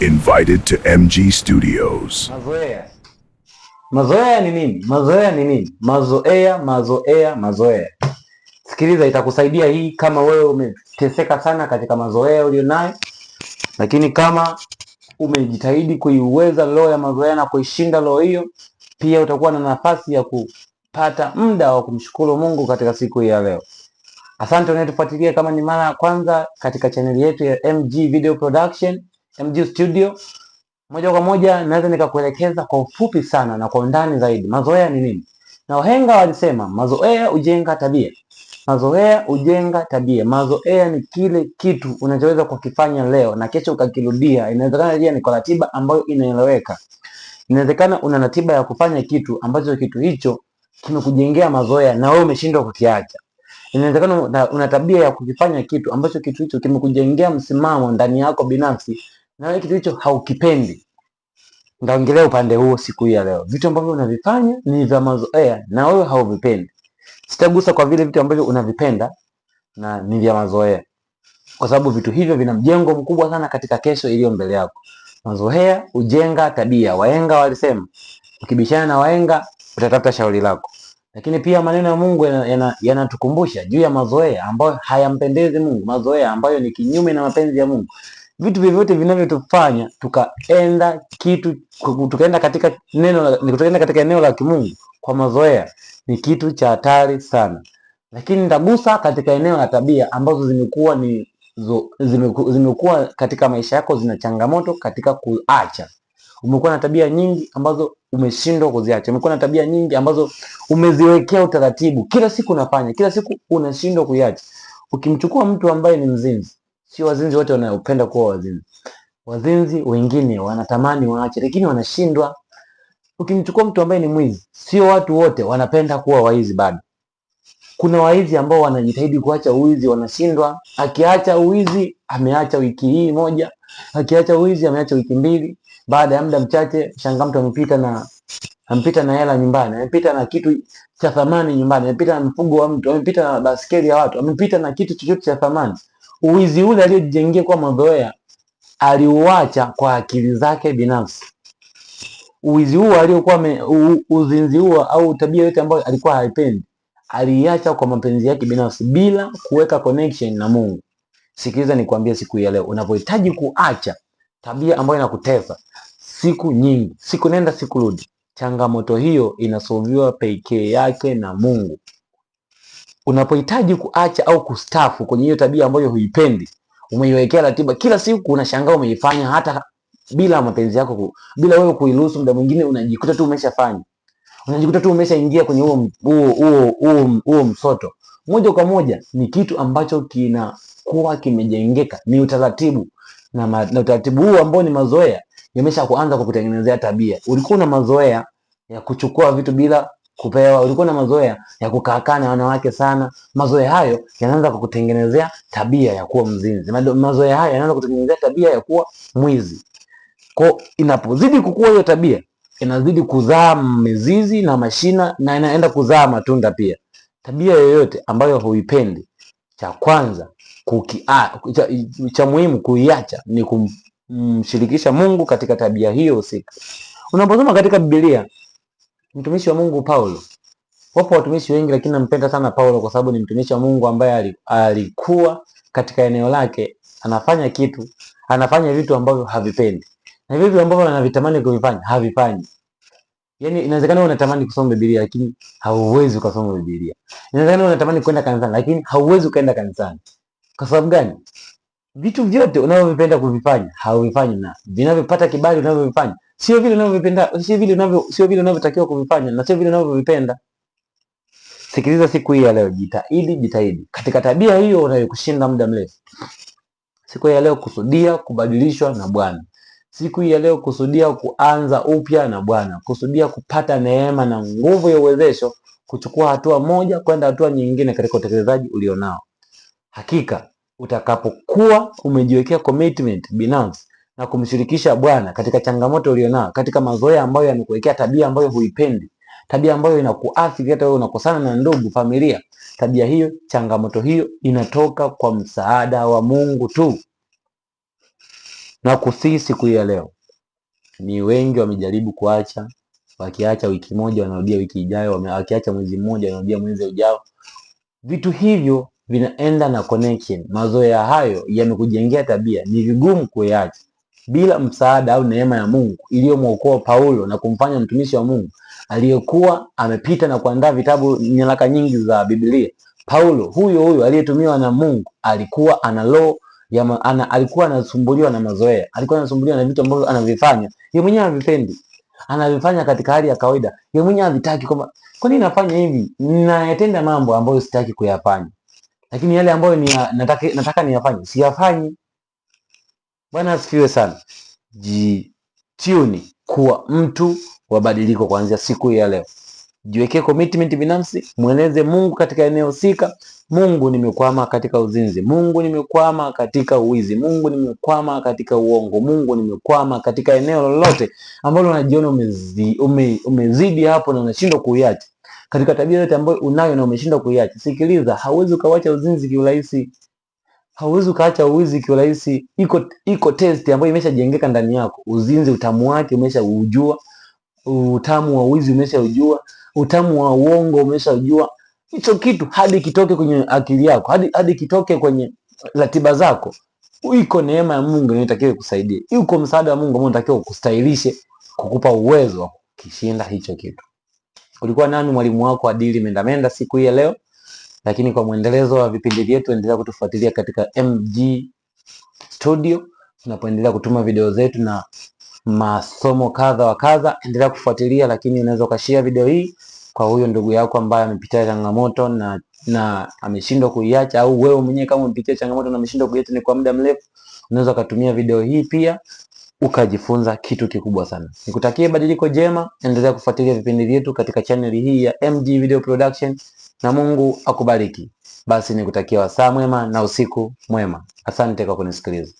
Invited to MG Studios. Mazoea. Mazoea ni nini? Mazoea ni nini? Mazoea. Sikiliza, itakusaidia hii kama wewe umeteseka sana katika mazoea ulionayo, lakini kama umejitahidi kuiweza roho ya mazoea na kuishinda roho hiyo, pia utakuwa na nafasi ya kupata muda wa kumshukuru Mungu katika siku hii ya leo. Asante unayetufuatilia, kama ni mara ya kwanza katika chaneli yetu ya MG Video Production, MG Studio. Moja kwa moja naweza nikakuelekeza kwa ufupi sana na kwa undani zaidi mazoea ni nini. Na wahenga walisema mazoea hujenga tabia. Mazoea hujenga tabia. Mazoea ni kile kitu unachoweza kukifanya leo na kesho ukakirudia. Inawezekana pia ni kwa ratiba ambayo inaeleweka. Inawezekana una ratiba ya kufanya kitu ambacho kitu hicho kimekujengea mazoea na wewe umeshindwa kukiacha. Inawezekana una tabia ya kukifanya kitu ambacho kitu hicho kimekujengea msimamo ndani yako binafsi na wewe kitu hicho haukipendi. Ndaongelea upande huo siku hii ya leo. Vitu ambavyo unavifanya ni vya mazoea na wewe hauvipendi. Sitagusa kwa vile vitu ambavyo unavipenda na ni vya mazoea, kwa sababu vitu hivyo vina mjengo mkubwa sana katika kesho iliyo mbele yako. Mazoea hujenga tabia. Wahenga walisema, ukibishana na wahenga utatafuta shauri lako. Lakini pia maneno ya Mungu yanatukumbusha juu ya mazoea ambayo hayampendezi Mungu, mazoea ambayo ni kinyume na mapenzi ya Mungu. Vitu vyovyote vinavyotufanya tukaenda katika eneo la kimungu kwa mazoea ni kitu cha hatari sana. Lakini nitagusa katika eneo la tabia ambazo zimekuwa katika maisha yako zina changamoto katika kuacha. Umekuwa na tabia nyingi ambazo umeshindwa kuziacha. Umekuwa na tabia nyingi ambazo umeziwekea utaratibu. Kila siku unafanya, kila siku unashindwa kuiacha. Ukimchukua mtu ambaye ni mzinzi, sio wazinzi wote wanaopenda kuwa wazinzi. Wazinzi wengine wanatamani waache lakini wanashindwa. Ukimchukua mtu ambaye ni mwizi, sio watu wote wanapenda kuwa waizi bado. Kuna waizi ambao wanajitahidi kuacha uwizi wanashindwa. Akiacha uwizi ameacha wiki hii moja, akiacha uwizi ameacha wiki mbili. Baada ya muda mchache shangaa mtu amepita na hela nyumbani, amepita na kitu cha thamani nyumbani, amepita na mfugo wa mtu, amepita na baskeli ya watu, amepita na kitu chochote cha thamani. Uwizi ule aliyojengea kwa mazoea aliuacha kwa akili zake binafsi. Uwizi huo aliokuwa uzinzi huo au tabia yote ambayo alikuwa haipendi aliacha kwa mapenzi yake binafsi bila kuweka connection na Mungu. Sikiliza nikwambie siku ya leo, unapohitaji kuacha tabia ambayo inakutesa siku nyingi, siku nenda siku rudi, changamoto hiyo inasolviwa pekee yake na Mungu. Unapohitaji kuacha au kustafu kwenye hiyo tabia ambayo huipendi, umeiwekea ratiba, kila siku unashangaa umeifanya hata bila mapenzi yako, bila wewe kuiruhusu. Muda mwingine unajikuta tu umeshafanya, unajikuta tu umeshaingia kwenye huo msoto. Moja kwa moja ni kitu ambacho kinakuwa kimejengeka, ni utaratibu na utaratibu huo ambao ni mazoea yamesha kuanza kukutengenezea tabia. Ulikuwa na mazoea ya kuchukua vitu bila kupewa, ulikuwa na mazoea ya kukaa na wanawake sana. Mazoea hayo yanaanza kukutengenezea tabia ya kuwa mzinzi. Mazoea hayo yanaanza kukutengenezea tabia ya kuwa mwizi. Kwa inapozidi kukua hiyo tabia, inazidi kuzaa mizizi na mashina na inaenda kuzaa matunda pia. Tabia yoyote ambayo huipendi, cha kwanza cha muhimu kuiacha ni kumshirikisha Mungu katika tabia hiyo husika. Unaposoma katika Biblia, mtumishi wa Mungu Paulo, wapo watumishi wengi lakini nampenda sana Paulo kwa sababu ni mtumishi wa Mungu ambaye alikuwa katika eneo lake anafanya vitu ambavyo havipendi. Na vitu ambavyo anavitamani kuvifanya havifanyi. Yaani inawezekana unatamani kusoma Biblia lakini hauwezi kusoma Biblia. Inawezekana unatamani kwenda kanisani lakini hauwezi kwenda kanisani. Kwa sababu gani? Vitu vyote unavyopenda kuvifanya hauvifanyi, na vinavyopata kibali unavyovifanya sio vile unavyopenda, sio vile unavyotakiwa kuvifanya na sio vile unavyovipenda. Sikiliza siku hii ya leo, jitahidi katika tabia hiyo unayokushinda muda mrefu. Siku hii ya leo kusudia kubadilishwa na Bwana. Siku hii ya leo kusudia kuanza upya na Bwana. Kusudia kupata neema na nguvu ya uwezesho kuchukua hatua moja kwenda hatua nyingine katika utekelezaji ulionao. Hakika utakapokuwa umejiwekea commitment binafsi na kumshirikisha Bwana katika changamoto ulionao, katika mazoea ambayo yamekuwekea tabia ambayo huipendi, tabia ambayo inakuathiri hata wewe unakosana na ndugu, familia, tabia hiyo, changamoto hiyo inatoka kwa msaada wa Mungu tu. Na kusihi siku hii ya leo, ni wengi wamejaribu kuacha, wakiacha wiki moja wanarudia wiki ijayo, wakiacha mwezi mmoja wanarudia mwezi ujao. Vitu hivyo vinaenda na connection. Mazoea hayo yamekujengea tabia, ni vigumu kuacha bila msaada au neema ya Mungu iliyomwokoa Paulo na kumfanya mtumishi wa Mungu aliyekuwa amepita na kuandaa vitabu, nyaraka nyingi za Biblia. Paulo huyo aliyetumiwa na Mungu alikuwa alikuwa anasumbuliwa na mazoea, alikuwa anasumbuliwa na vitu ambavyo anavifanya yeye mwenyewe havipendi, anavifanya katika hali ya kawaida, yeye mwenyewe havitaki. Kwa nini nafanya hivi? Ninayatenda mambo ambayo sitaki kuyafanya, lakini yale ambayo nataka niyafanye siyafanyi. Bwana asifiwe sana. Jituni kuwa mtu wa badiliko kuanzia siku ya leo. Jiwekee commitment binafsi, mweleze Mungu katika eneo husika. Mungu, nimekwama katika uzinzi. Mungu, nimekwama katika uwizi. Mungu, nimekwama katika uongo. Mungu, nimekwama katika eneo lolote ambalo unajiona umezidi hapo na unashindwa kuiacha. Katika tabia yote ambayo unayo na umeshindwa kuiacha, sikiliza, hauwezi ukaacha uzinzi kiurahisi. Hauwezi ukaacha uwizi kiurahisi. Iko test ambayo imeshajengeka ndani yako. Uzinzi utamu wake umeshaujua. Utamu wa uwizi umeshaujua. Utamu wa uongo umeshaujua. Hicho kitu hadi kitoke kwenye akili yako, hadi kitoke kwenye ratiba zako, iko neema ya Mungu inayotakiwa kusaidia. Iko msaada wa Mungu ambao unatakiwa kustahilishe, kukupa uwezo wa kushinda hicho kitu. Kulikuwa nami mwalimu wako Adili Mendamenda siku hii ya leo, lakini kwa mwendelezo wa vipindi vyetu endelea kutufuatilia katika MG Studio. Tunapoendelea kutuma video zetu na masomo kadha wa kadha, endelea kufuatilia, lakini unaweza ukashare video hii kwa huyo ndugu yako ambaye amepitia changamoto na ameshindwa kuiacha, au wewe mwenyewe kama umepitia changamoto na umeshindwa kuiacha ni kwa muda mrefu, unaweza kutumia video hii pia ukajifunza kitu kikubwa sana. Nikutakie badiliko jema, endelea kufuatilia vipindi vyetu katika channel hii ya MG Video Production na Mungu akubariki. Basi nikutakia wasaa mwema na usiku mwema. Asante kwa kunisikiliza.